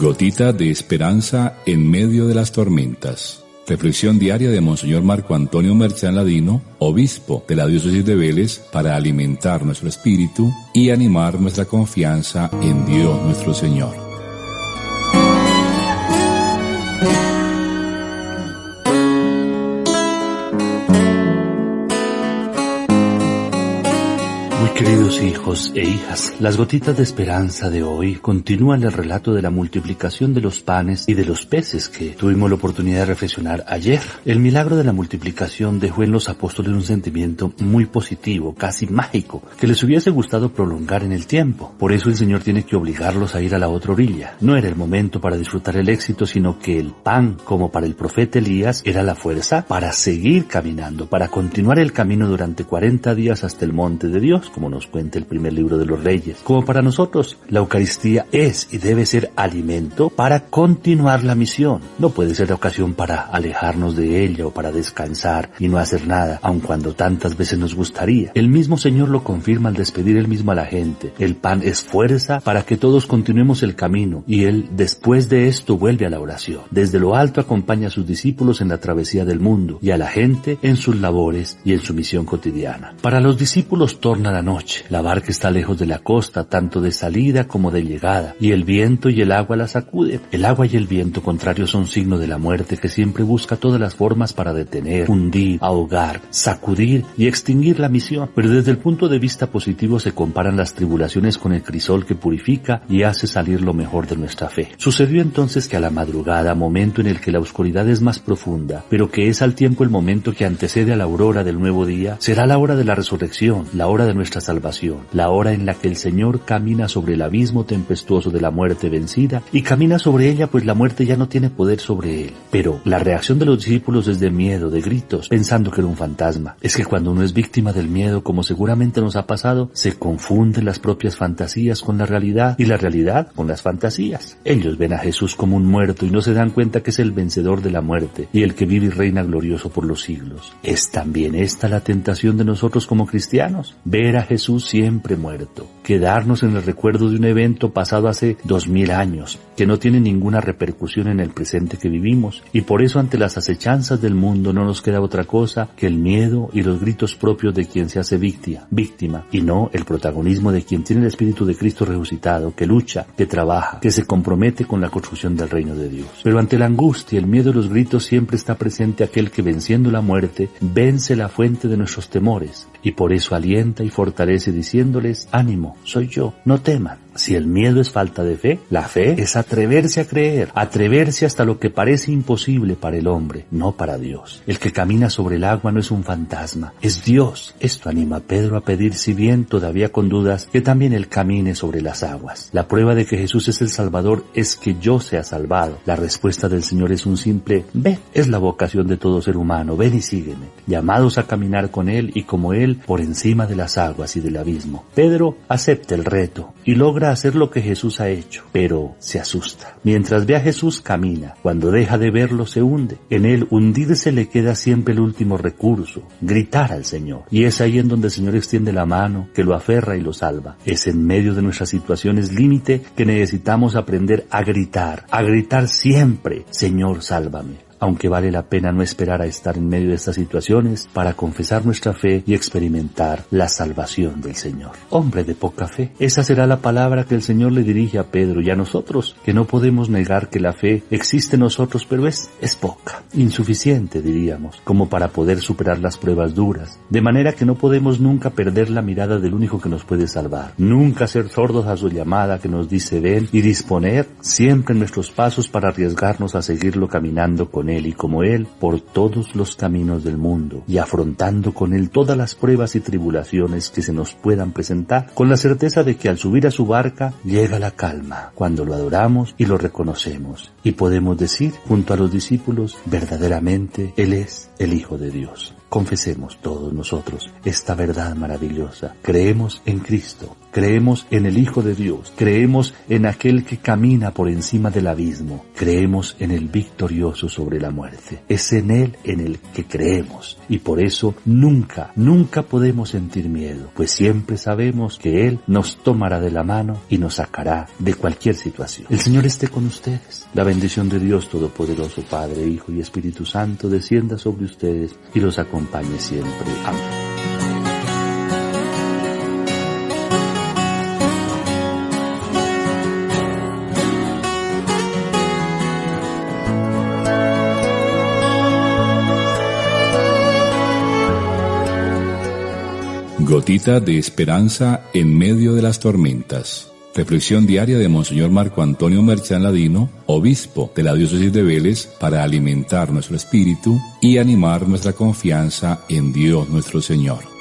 Gotita de esperanza en medio de las tormentas. Reflexión diaria de Monseñor Marco Antonio Merchán Ladino, obispo de la diócesis de Vélez, para alimentar nuestro espíritu y animar nuestra confianza en Dios nuestro Señor. Queridos hijos e hijas, las gotitas de esperanza de hoy continúan el relato de la multiplicación de los panes y de los peces que tuvimos la oportunidad de reflexionar ayer. El milagro de la multiplicación dejó en los apóstoles un sentimiento muy positivo, casi mágico, que les hubiese gustado prolongar en el tiempo. Por eso el Señor tiene que obligarlos a ir a la otra orilla. No era el momento para disfrutar el éxito, sino que el pan, como para el profeta Elías, era la fuerza para seguir caminando, para continuar el camino durante 40 días hasta el monte de Dios, como nos cuenta el primer libro de los Reyes. Como para nosotros, la Eucaristía es y debe ser alimento para continuar la misión. No puede ser ocasión para alejarnos de ella o para descansar y no hacer nada, aun cuando tantas veces nos gustaría. El mismo Señor lo confirma al despedir él mismo a la gente. El pan es fuerza para que todos continuemos el camino, y él después de esto vuelve a la oración. Desde lo alto acompaña a sus discípulos en la travesía del mundo y a la gente en sus labores y en su misión cotidiana. Para los discípulos torna la noche. La barca está lejos de la costa, tanto de salida como de llegada, y el viento y el agua la sacuden. El agua y el viento contrarios son signo de la muerte, que siempre busca todas las formas para detener, hundir, ahogar, sacudir y extinguir la misión. Pero desde el punto de vista positivo se comparan las tribulaciones con el crisol que purifica y hace salir lo mejor de nuestra fe. Sucedió entonces que a la madrugada, momento en el que la oscuridad es más profunda, pero que es al tiempo el momento que antecede a la aurora del nuevo día, será la hora de la resurrección, la hora de nuestra salvación, la hora en la que el Señor camina sobre el abismo tempestuoso de la muerte vencida, y camina sobre ella pues la muerte ya no tiene poder sobre él. Pero la reacción de los discípulos es de miedo, de gritos, pensando que era un fantasma. Es que cuando uno es víctima del miedo, como seguramente nos ha pasado, se confunden las propias fantasías con la realidad y la realidad con las fantasías. Ellos ven a Jesús como un muerto y no se dan cuenta que es el vencedor de la muerte y el que vive y reina glorioso por los siglos. Es también esta la tentación de nosotros como cristianos, ver a Jesús siempre muerto, quedarnos en el recuerdo de un evento pasado hace 2000 años, que no tiene ninguna repercusión en el presente que vivimos, y por eso ante las acechanzas del mundo no nos queda otra cosa que el miedo y los gritos propios de quien se hace víctima, y no el protagonismo de quien tiene el Espíritu de Cristo resucitado, que lucha, que trabaja, que se compromete con la construcción del reino de Dios. Pero ante la angustia, el miedo y los gritos siempre está presente aquel que, venciendo la muerte, vence la fuente de nuestros temores, y por eso alienta y fortalece diciéndoles: ánimo, soy yo, no teman. Si el miedo es falta de fe, la fe es atreverse a creer, atreverse hasta lo que parece imposible para el hombre, no para Dios. El que camina sobre el agua no es un fantasma, es Dios. Esto anima a Pedro a pedir, si bien todavía con dudas, que también él camine sobre las aguas. La prueba de que Jesús es el Salvador es que yo sea salvado. La respuesta del Señor es un simple ven. Es la vocación de todo ser humano, ven y sígueme, llamados a caminar con él y como él por encima de las aguas y del abismo. Pedro acepta el reto y logra hacer lo que Jesús ha hecho, pero se asusta. Mientras ve a Jesús camina, cuando deja de verlo se hunde. En él hundirse le queda siempre el último recurso, gritar al Señor. Y es ahí en donde el Señor extiende la mano, que lo aferra y lo salva. Es en medio de nuestras situaciones límite que necesitamos aprender a gritar siempre: Señor, sálvame. Aunque vale la pena no esperar a estar en medio de estas situaciones para confesar nuestra fe y experimentar la salvación del Señor. Hombre de poca fe, esa será la palabra que el Señor le dirige a Pedro y a nosotros, que no podemos negar que la fe existe en nosotros, pero es poca, insuficiente diríamos, como para poder superar las pruebas duras, de manera que no podemos nunca perder la mirada del único que nos puede salvar, nunca ser sordos a su llamada que nos dice ven, y disponer siempre nuestros pasos para arriesgarnos a seguirlo caminando con él y como él por todos los caminos del mundo, y afrontando con él todas las pruebas y tribulaciones que se nos puedan presentar, con la certeza de que al subir a su barca llega la calma cuando lo adoramos y lo reconocemos, y podemos decir junto a los discípulos: verdaderamente él es el Hijo de Dios. Confesemos todos nosotros esta verdad maravillosa. Creemos en Cristo, creemos en el Hijo de Dios, creemos en aquel que camina por encima del abismo, creemos en el victorioso sobre la muerte. Es en Él en el que creemos y por eso nunca podemos sentir miedo, pues siempre sabemos que Él nos tomará de la mano y nos sacará de cualquier situación. El Señor esté con ustedes. La bendición de Dios Todopoderoso, Padre, Hijo y Espíritu Santo, descienda sobre ustedes y los acompañe siempre. Amén. Gotita de esperanza en medio de las tormentas. Reflexión diaria de Monseñor Marco Antonio Merchán Ladino, obispo de la diócesis de Vélez, para alimentar nuestro espíritu y animar nuestra confianza en Dios nuestro Señor.